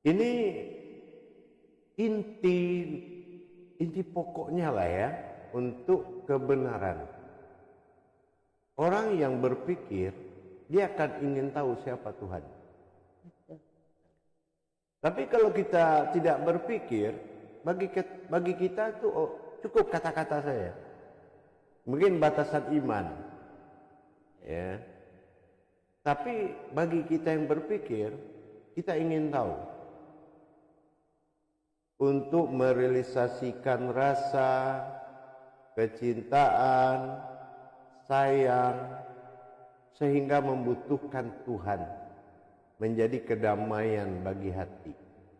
Ini inti pokoknya lah ya untuk kebenaran. Orang yang berpikir dia akan ingin tahu siapa Tuhan. Tapi kalau kita tidak berpikir, bagi kita itu cukup kata-kata saya. Mungkin batasan iman. Ya. Tapi bagi kita yang berpikir, kita ingin tahu. Untuk merealisasikan rasa kecintaan, sayang, sehingga membutuhkan Tuhan menjadi kedamaian bagi hati.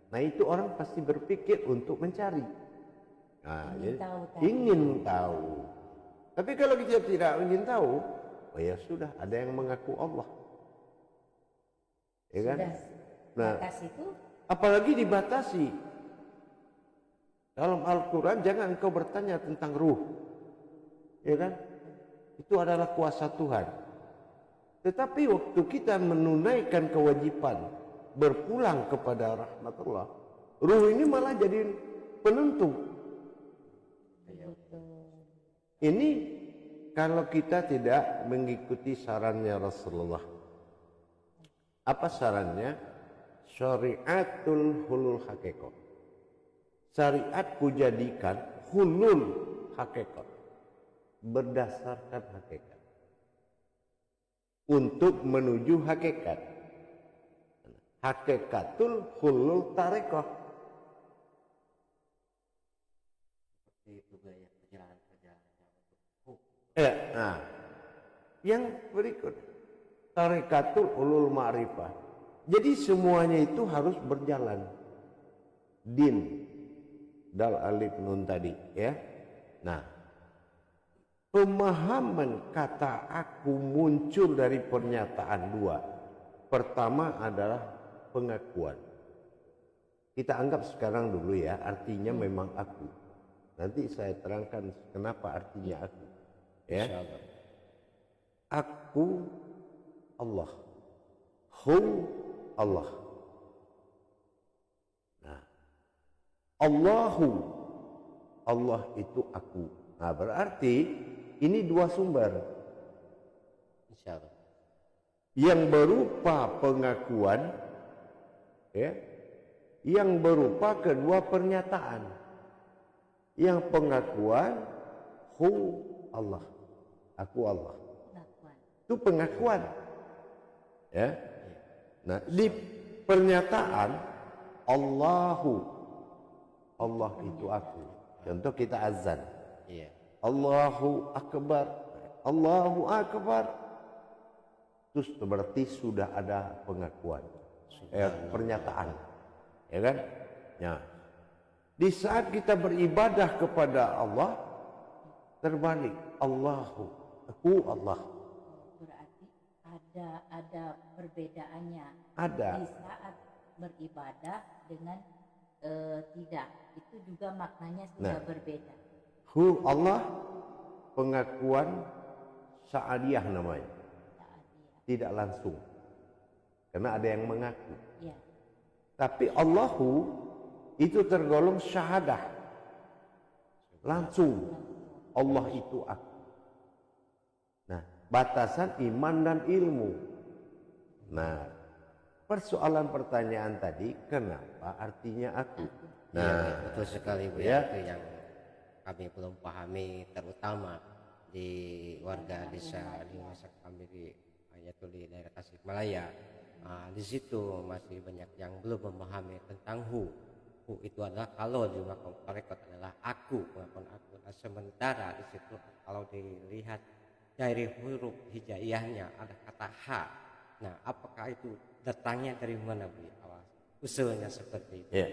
Nah, itu orang pasti berpikir untuk mencari. Nah, ingin tahu. Tapi kalau kita tidak ingin tahu, oh ya sudah, ada yang mengaku Allah. Ya kan? Nah, itu apalagi dibatasi. Dalam Al-Quran jangan engkau bertanya tentang ruh. Ya kan? Itu adalah kuasa Tuhan. Tetapi waktu kita menunaikan kewajiban berpulang kepada rahmatullah, ruh ini malah jadi penentu. Ini kalau kita tidak mengikuti sarannya Rasulullah. Apa sarannya? Syariatul hulul haqiqah. Syariat kujadikan hulul hakikat, berdasarkan hakikat, untuk menuju hakikat. Hakikatul hulul tarekah. Seperti itu gaya perjalanan. Nah, yang berikut tarekatul hulul ma'rifah. Jadi semuanya itu harus berjalan. Din dal alif nun tadi ya. Nah, pemahaman kata aku muncul dari pernyataan dua. Pertama adalah pengakuan. Kita anggap sekarang dulu ya, artinya memang aku. Nanti saya terangkan kenapa artinya aku. Ya. Aku Allah. Hu Allah. Allahu, Allah itu aku. Nah, berarti ini dua sumber. Insyaallah. Yang berupa pengakuan, ya, yang berupa kedua pernyataan. Yang pengakuan, hu Allah, aku Allah. Itu pengakuan. Ya. Nah, di pernyataan Allahu, Allah itu aku. Contoh kita azan. Iya. Allahu Akbar. Allahu Akbar. Terus berarti sudah ada pengakuan. Pernyataan. Ya kan? Ya. Di saat kita beribadah kepada Allah, terbalik. Allahu. Aku Allah. Berarti ada perbedaannya. Ada. Di saat beribadah dengan tidak, itu juga maknanya sudah berbeda. Hu Allah, pengakuan sa'adiyah namanya. Tidak langsung, karena ada yang mengaku. Ya. Tapi Allahu itu tergolong syahadah, langsung. Allah itu aku. Nah, batasan iman dan ilmu. Nah, persoalan pertanyaan tadi, kenapa artinya aku? Nah, ya, betul sekali Bu ya. Itu yang kami belum pahami, terutama di warga desa di masa kami di Ayatul di daerah Tasikmalaya. Di situ masih banyak yang belum memahami tentang hu. Hu itu adalah kalau di makam tarekat adalah aku, pengakuan aku. Nah, sementara di situ kalau dilihat dari huruf hijaiyahnya ada kata ha. Nah, apakah itu datangnya dari mana Bu? Usulnya seperti itu. Ya.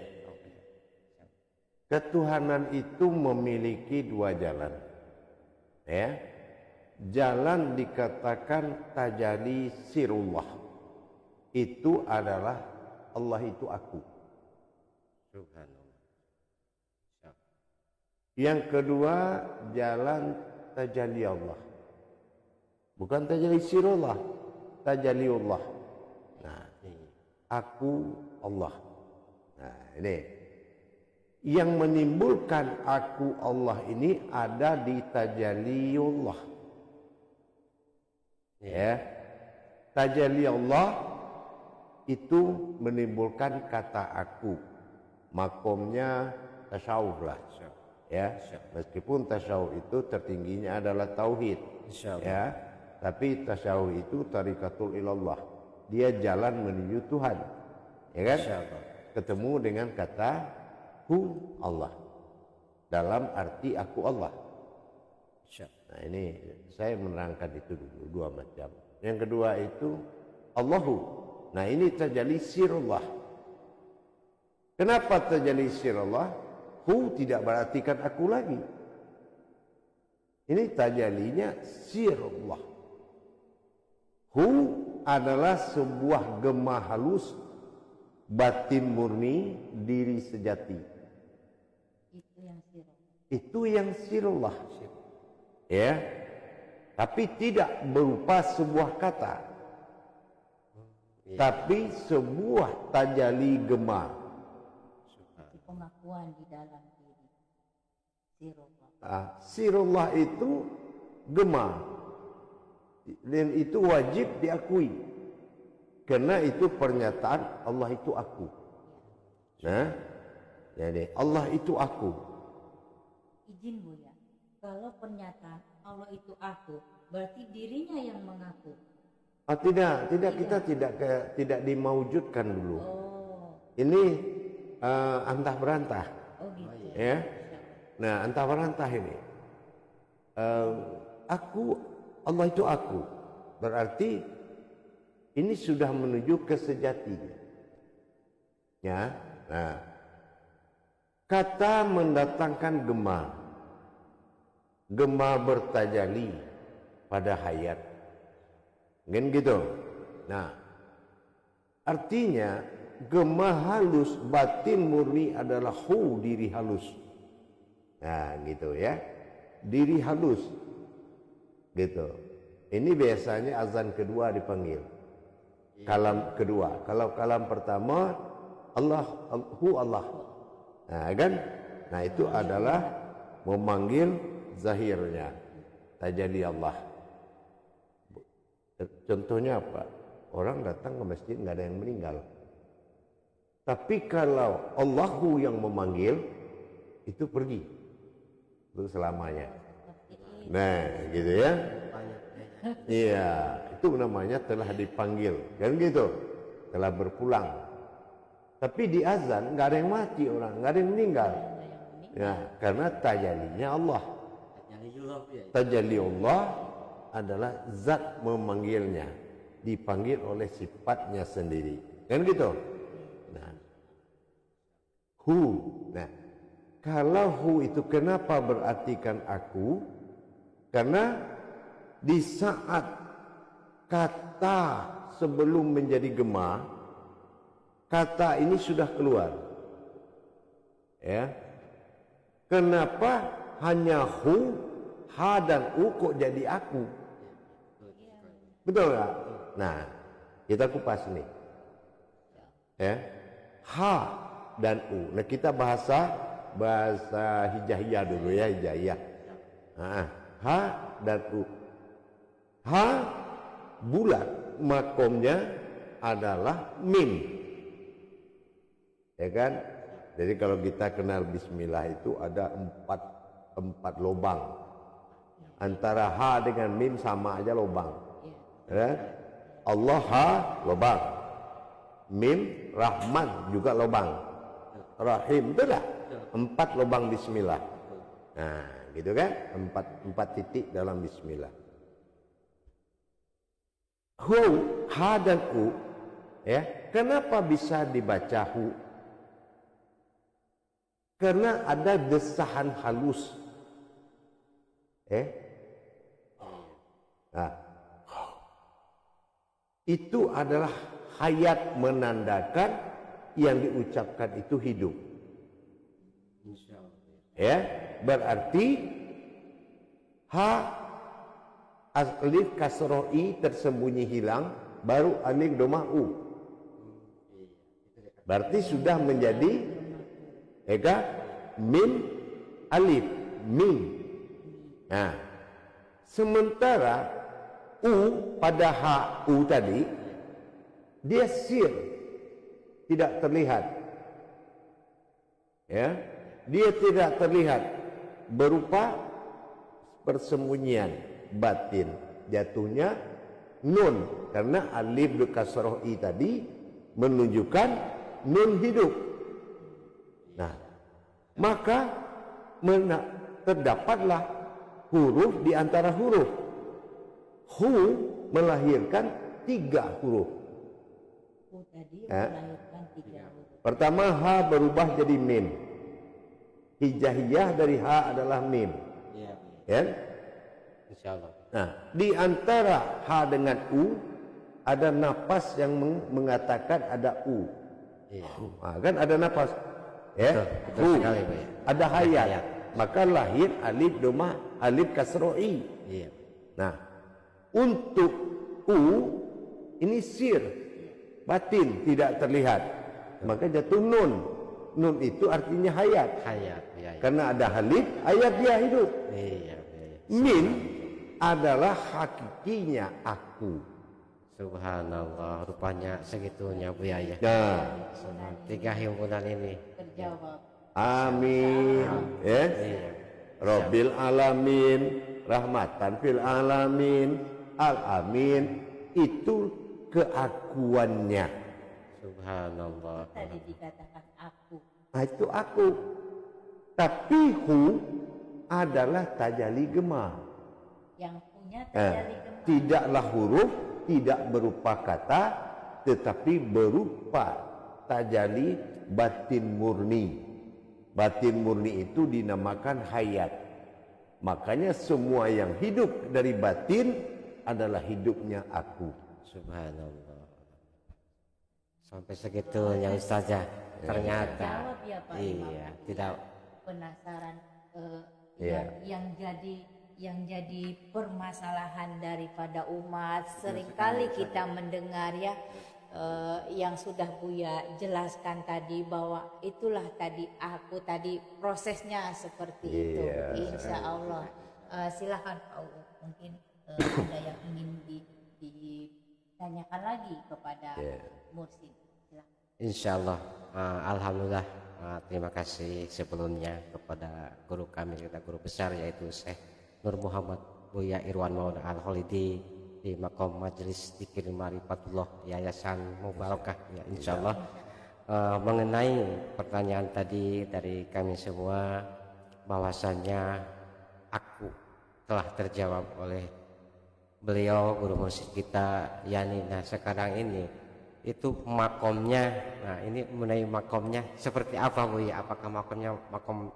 Ketuhanan itu memiliki dua jalan. Ya. Jalan dikatakan tajali sirullah. Itu adalah Allah itu aku. Subhanallah. Yang kedua jalan tajali Allah. Bukan tajali sirullah, tajaliullah. Nah, aku Allah. Nah, ini yang menimbulkan aku Allah ini ada di tajalliyullah. Ya. Tajalli Allah itu menimbulkan kata aku. Makomnya tasawuf lah. Ya, meskipun tasawuf itu tertingginya adalah tauhid. Ya, tapi tasawuf itu tarikatul ilallah. Dia jalan menuju Tuhan. Ya kan? Ketemu dengan kata hu Allah. Dalam arti aku Allah. Nah, ini saya menerangkan itu dulu dua macam. Yang kedua itu Allahu. Nah, ini tajalli sirullah. Kenapa tajalli sirullah? Hu tidak berartikan aku lagi. Ini tajallinya sirullah. Hu adalah sebuah gema halus batin murni diri sejati. Itu yang sirullah. Ya. Tapi tidak berupa sebuah kata. Tapi sebuah tajalli gema. Pengakuan di dalam diri. Sirullah. Sirullah itu gema. Dan itu wajib diakui. Karena itu pernyataan Allah itu aku. Nah, jadi Allah itu aku. Izin Buya, kalau pernyataan Allah itu aku, berarti dirinya yang mengaku. Oh, tidak, kita tidak dimaujudkan dulu. Ini antah berantah. Oh gitu. Ya. Nah, antah berantah ini. Aku, Allah itu aku. Berarti ini sudah menuju ke sejati. Ya. Nah, kata mendatangkan gema. Gema bertajali pada hayat. Kan gitu. Nah, artinya gema halus batin murni adalah hu diri halus. Nah, gitu ya. Diri halus. Gitu. Ini biasanya azan kedua dipanggil. Kalam kedua. Kalau kalam pertama Allah, hu Allah. Nah, kan? Nah, itu adalah memanggil zahirnya. Tajalli Allah. Contohnya apa? Orang datang ke masjid nggak ada yang meninggal. Tapi kalau Allahu yang memanggil, itu pergi untuk selamanya. Nah, gitu ya. Iya, itu namanya telah dipanggil, kan gitu. Telah berpulang. Tapi di azan nggak ada yang mati orang, nggak ada yang meninggal. Ya, karena tajallinya Allah. Tajalli Allah adalah zat memanggilnya, dipanggil oleh sifatnya sendiri, kan gitu. Nah, hu. Nah, kalau hu itu kenapa berartikan aku? Karena di saat kata sebelum menjadi gema, kata ini sudah keluar. Ya. Kenapa hanya hu, ha dan u kok jadi aku? Betul nggak? Nah, kita kupas nih. Ya. Ha dan u. Nah, kita bahasa hijaiyah dulu ya, hijaiyah. Nah, ha dan u. Ha bulat, makomnya adalah mim. Ya kan? Jadi kalau kita kenal bismillah itu ada empat lubang. Antara ha dengan mim sama aja lubang. Ya? Allah ha lubang. Mim Rahman juga lubang. Rahim itu lah 4 lubang bismillah. Nah, gitu kan? 4 titik dalam bismillah. Hu, ha dan u, ya. Kenapa bisa dibaca hu? Karena ada desahan halus. Nah, itu adalah hayat menandakan yang diucapkan itu hidup. Ya, berarti ha alif kasroh i tersembunyi hilang, baru alif domah u. Berarti sudah menjadi mim alif, mim. Nah, sementara u pada u tadi dia sir, tidak terlihat. Ya, dia tidak terlihat, berupa persembunyian batin. Jatuhnya nun, karena alif kasroh i tadi menunjukkan nun hidup. Nah, maka terdapatlah huruf di antara huruf. Hu melahirkan 3 huruf. Hu tadi melahirkan 3 huruf. Pertama, ha berubah jadi mim. Hijaiyah dari ha adalah mim. Ya. Insyaallah. Nah, di antara ha dengan u ada napas yang mengatakan ada u. Iya. Nah, kan ada napas. Ya. Betul sekali, Pak, ya. Ada hayat. Maka lahir alif domah, alif kasroh i. Iya. Nah, untuk u ini sir, batin, tidak terlihat. Maka jatuh nun. Nun itu artinya hayat. Hayat, ya. Karena ada alif, hayat dia hidup. Iya. Min adalah hakikinya aku. Subhanallah, rupanya segitunya Bu Yaya. Nah, 3 himpunan ini Terjawab. amin. Ya. iya. Rabbil alamin, rahmatan fil alamin, al-amin, itu keakuannya. Subhanallah. Tadi dikatakan aku. Nah, itu aku. Tapi hu adalah tajali gema. Yang punya tajalli gemar. Tidaklah huruf, tidak berupa kata, tetapi berupa tajali batin murni. Batin murni itu dinamakan hayat. Makanya semua yang hidup dari batin adalah hidupnya aku. Subhanallah. Sampai segitunya Ustazah. Ternyata Jawab ya Pak Imam. iya, tidak Penasaran Iya. yang jadi permasalahan daripada umat. Seringkali kita mendengar ya yang sudah Buya jelaskan tadi, bahwa itulah tadi aku tadi prosesnya seperti itu. Insya Allah. Silahkan Pak U, mungkin ada yang ingin ditanyakan lagi kepada Mursid. Silahkan. Insya Allah. Alhamdulillah. Terima kasih sebelumnya kepada guru kami, kita guru besar yaitu Syekh Nur Muhammad Buya Irwan Maulana Al-Khalidi di Makom Majelis Dzikir Ma'rifatullah Yayasan Mubarakah ya, insya Allah. Mengenai pertanyaan tadi dari kami semua, bahwasannya aku telah terjawab oleh beliau guru mursyid kita, yakni nah sekarang ini itu makomnya. Nah, ini mengenai makomnya seperti apa Bu ya? Apakah makomnya makom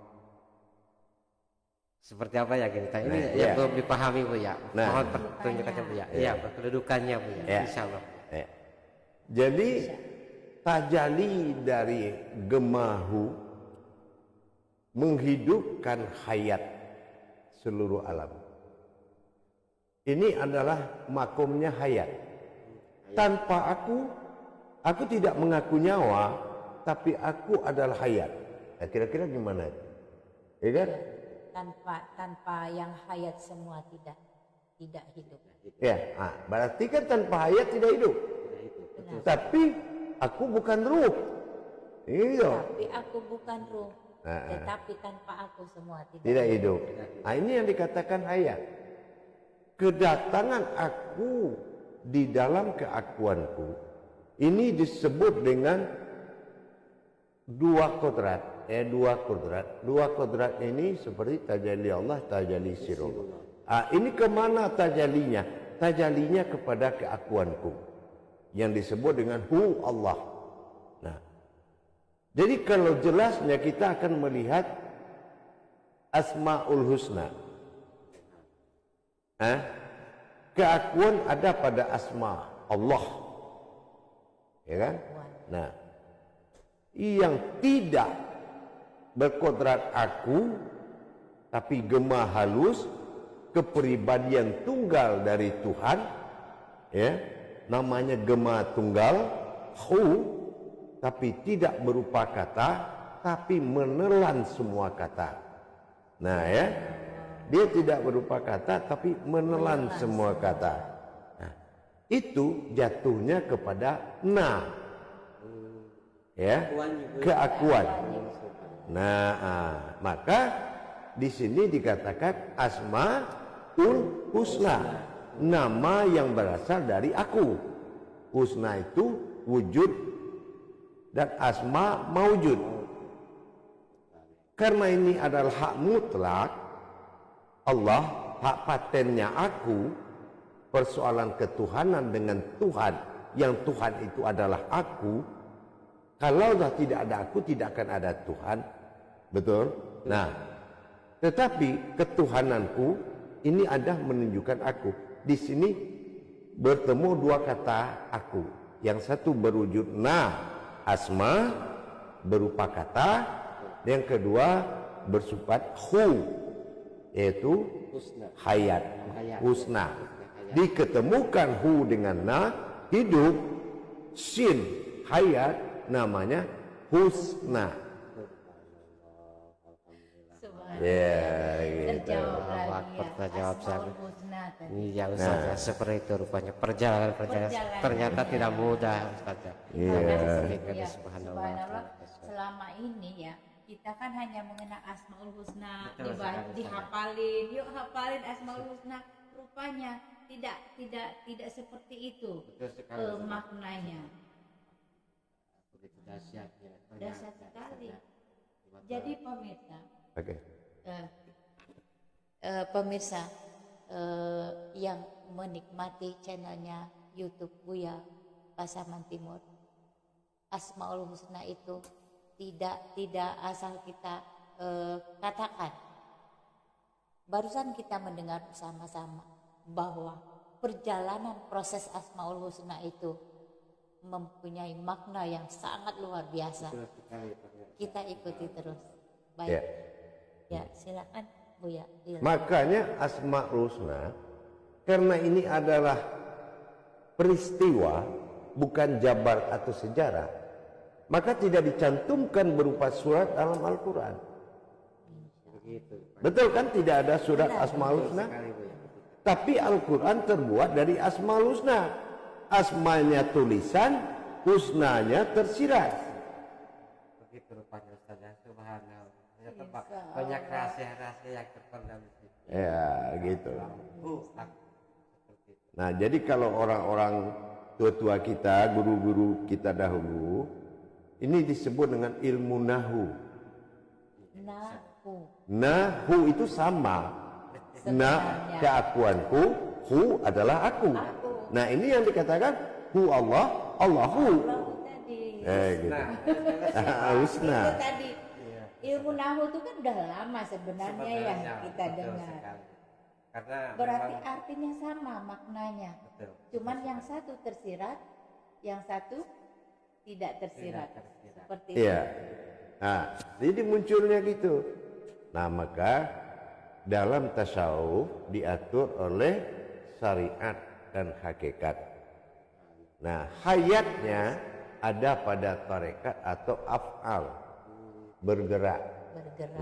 seperti apa ya kita? Ini yang belum dipahami Bu ya. Mohon pertunjukannya Bu ya. Iya, kedudukannya Bu ya. Insyaallah. Jadi tajali dari gemahu menghidupkan hayat seluruh alam. Ini adalah makomnya hayat. Tanpa aku tidak mengaku nyawa, tapi aku adalah hayat. Nah, kira-kira gimana itu? Ya kan? Tanpa yang hayat semua tidak hidup. Ya, berarti kan tanpa hayat tidak hidup. Benar. Tapi aku bukan ruh. Iya. Tapi aku bukan ruh. Tetapi tanpa aku semua tidak hidup. Nah, ini yang dikatakan hayat. Kedatangan aku di dalam keakuanku ini disebut dengan dua kodrat. Dua kodrat ini seperti tajalli Allah, tajalli sirullah. Ini kemana tajalinya? Tajalinya kepada keakuanku yang disebut dengan hu Allah. Nah, jadi kalau jelasnya kita akan melihat Asmaul Husna. Keakuan ada pada asma Allah, ya kan? Nah, yang tidak berkodrat aku, tapi gema halus, kepribadian tunggal dari Tuhan, ya, namanya gema tunggal, hu, tapi tidak berupa kata, tapi menelan semua kata. Nah ya, dia tidak berupa kata tapi menelan semua kata. Nah, itu jatuhnya kepada ya, keakuan. Nah, maka di sini dikatakan Asmaul Husna, nama yang berasal dari aku. Husna itu wujud dan asma maujud. Karena ini adalah hak mutlak Allah, hak patennya aku, persoalan ketuhanan dengan Tuhan, yang Tuhan itu adalah aku. Kalau sudah tidak ada aku, tidak akan ada Tuhan. Betul? Nah, tetapi ketuhananku ini ada menunjukkan aku. Di sini bertemu dua kata aku. Yang satu berwujud asma, berupa kata. Yang kedua bersifat hu, yaitu hayat, husna. Diketemukan hu dengan hidup, sin, hayat, namanya husna. Ya, gitu. Terjawab ini yang Ustaz, seperti itu rupanya perjalanan ternyata tidak mudah Ustaz. Iya. Subhanallah. Selama ini ya kita kan hanya mengenal Asmaul Husna, dihafalin, yuk hafalin Asmaul Husna. Rupanya tidak seperti itu maknanya. Dahsyat sekali. Jadi pemirsa, pemirsa yang menikmati channelnya YouTube Buya Pasaman Timur, Asmaul Husna itu tidak asal kita katakan. Barusan kita mendengar bersama-sama bahwa perjalanan proses Asmaul Husna itu mempunyai makna yang sangat luar biasa. Kita ikuti terus. Baik. Ya, silakan Buya. Makanya Asmaul Husna, karena ini adalah peristiwa, bukan jabar atau sejarah, maka tidak dicantumkan berupa surat dalam Al-Quran. Betul kan, tidak ada surat Asmaul Husna? Tapi Al-Quran terbuat dari Asmaul Husna. Asmanya tulisan, husnanya tersirat. Begitu rupanya Ustaz, subhanallah. Banyak rahasia-rahasia yang terpendam di situ. Ya, gitu. Nah, jadi kalau orang-orang tua-tua kita, guru-guru kita dahulu, ini disebut dengan ilmu nahu. Nahu itu sama. Keakuanku, hu adalah aku. Nah, ini yang dikatakan hu Allah, Allahu. Gitu. Husna. Itu tadi. Ilmu nahu itu kan udah lama sebenarnya yang kita dengar. Karena berarti artinya sama maknanya. Betul. Cuman yang satu tersirat, yang satu tidak tersirat. Seperti itu. Iya. Nah, jadi munculnya gitu. Nah, maka dalam tasawuf diatur oleh syariat dan hakikat. Nah, hayatnya ada pada tarekat atau af'al, bergerak.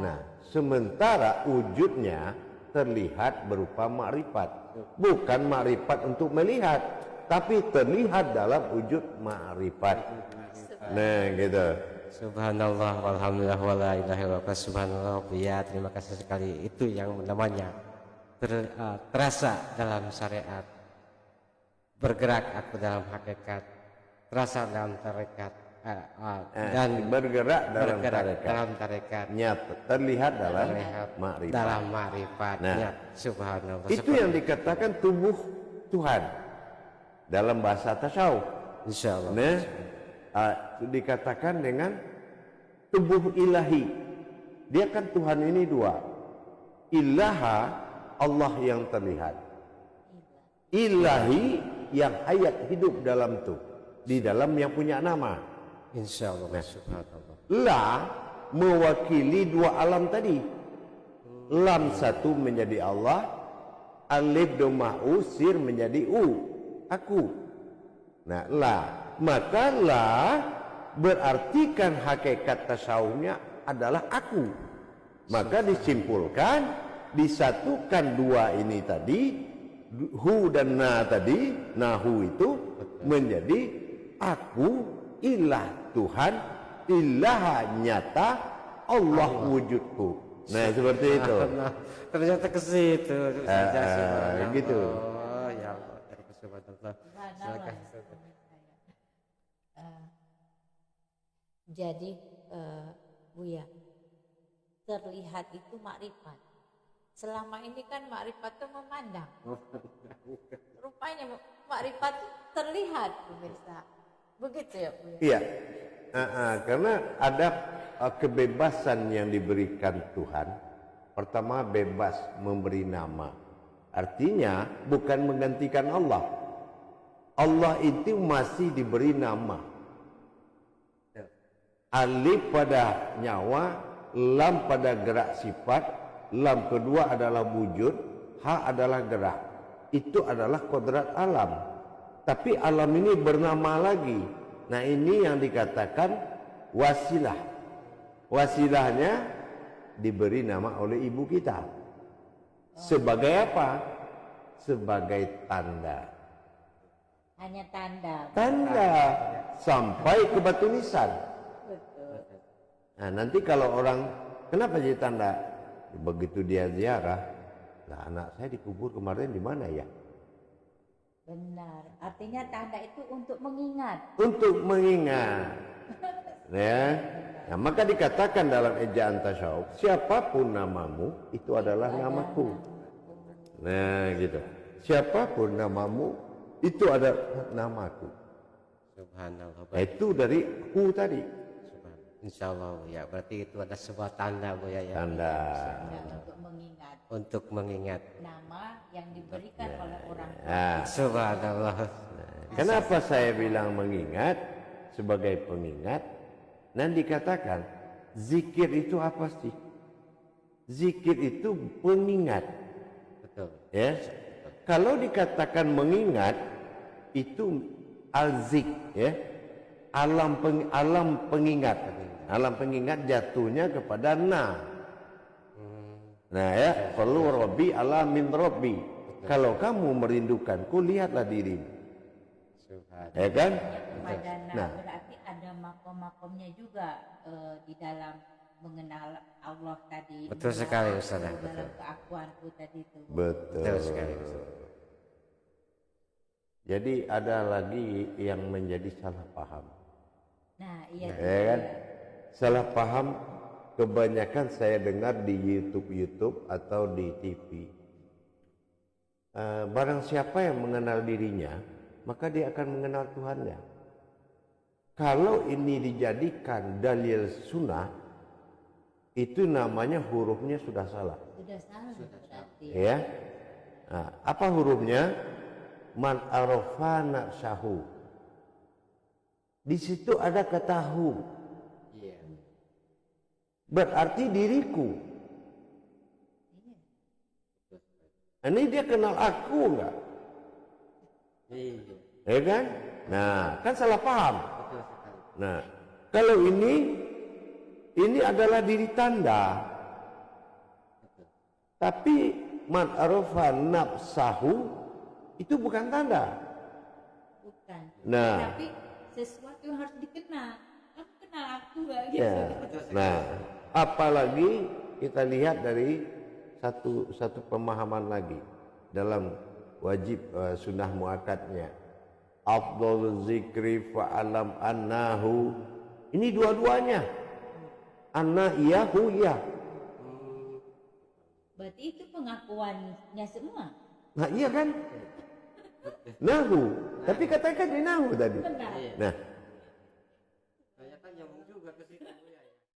Nah, sementara wujudnya terlihat berupa makrifat, bukan makrifat untuk melihat, tapi terlihat dalam wujud makrifat. Nah, gitu. Subhanallah, walhamdulillah, wala ilaha illallah, subhanallah. Ya, terima kasih sekali. Itu yang namanya terasa dalam syariat, bergerak aku dalam hakikat, terasa dalam tarekat, dan bergerak dalam tarekat, nyata terlihat dalam makrifat. Dalam makrifat. Nah, subhanallah. Itu yang dikatakan tubuh Tuhan dalam bahasa tasawuf. Insyaallah. Nah, dikatakan dengan tubuh ilahi. Dia kan Tuhan ini dua. Ilaha, Allah yang terlihat. Ilahi yang hayat hidup dalam tuh, di dalam yang punya nama. Insyaallah. Subhanallah. La mewakili dua alam tadi. Lam satu menjadi Allah, alif domah sir menjadi aku. Nah, la, maka la berarti kan hakikat tasawufnya adalah aku. Maka disimpulkan, disatukan dua ini tadi, hu dan na tadi, nahu itu menjadi aku, ilah Tuhan, ilah nyata, Allah wujudku. Nah seperti itu. Nah, ternyata ke situ. Gitu. Oh ya Allah, subhanallah. Subhanallah. Jadi Buya, terlihat itu makrifat. Selama ini kan makrifat itu memandang. Rupanya makrifat itu terlihat, pemirsa. Begitu ya, Buya? Iya. Karena ada kebebasan yang diberikan Tuhan. Pertama, bebas memberi nama. Artinya bukan menggantikan Allah. Allah itu masih diberi nama. Alif pada nyawa, lam pada gerak sifat, lam kedua adalah wujud, ha adalah gerak. Itu adalah kodrat alam. Tapi alam ini bernama lagi. Nah ini yang dikatakan wasilah. Wasilahnya diberi nama oleh ibu kita. Sebagai apa? Sebagai tanda. Hanya tanda. Tanda sampai ke batu nisan. Betul. Nah nanti kalau orang, kenapa jadi tanda? Begitu dia ziarah, lah anak saya dikubur kemarin di mana ya? Benar. Artinya tanda itu untuk mengingat. Untuk mengingat. Ya. Nah, maka dikatakan dalam ejaan tasawuf, siapapun namamu itu adalah namaku. Nah, gitu. Siapapun namamu itu adalah namaku. Subhanallah. Nah, itu dari hu tadi. Insya Allah ya, berarti itu ada sebuah tanda Bu ya. Tanda. Untuk mengingat Untuk mengingat. nama yang diberikan oleh orang tua. Nah, Subhanallah. kenapa saya bilang mengingat sebagai pengingat? Dan dikatakan zikir itu apa sih? Zikir itu pengingat. Betul. Ya. Kalau dikatakan mengingat itu al-zik ya. Alam pengingat. Alam pengingat jatuhnya kepada na. Nah ya, perlu Rabbi ala min Rabbi. Kalau kamu merindukanku, lihatlah dirimu. Subhanallah. Ya kan? Kepada Nah. berarti ada makom-makomnya juga di dalam mengenal Allah tadi. Betul sekali, Ustaz. Dalam Betul. keakuanku tadi itu. Betul. Betul sekali. Jadi ada lagi yang menjadi salah paham. Nah, iya. Ya kan? Salah paham kebanyakan saya dengar di YouTube atau di TV. Barang siapa yang mengenal dirinya, maka dia akan mengenal Tuhannya. Kalau ini dijadikan dalil sunnah, itu namanya hurufnya sudah salah. Sudah salah berarti. Ya. Nah, apa hurufnya? Man arafa nafsahu. Di situ ada kata hu. Iya. Berarti diriku. Ini dia kenal aku enggak? Iya. Ya kan? Nah, kan salah paham. Betul sekali. Nah, kalau ini adalah diri tanda. Tapi man arafa nafsahu itu bukan tanda. Bukan. Nah. Tapi sesuatu yang harus dikenal. Kamu kenal aku gak gitu? Ya. Nah, apalagi kita lihat dari satu pemahaman lagi dalam wajib sunnah muakkadnya. Afdhalul zikri fa'alam annahu. Ini dua-duanya. Anna iya hu iya. Berarti itu pengakuannya semua. Nah, iya kan? Nahu. Tapi katakan di nahu tadi. Benar. Nah,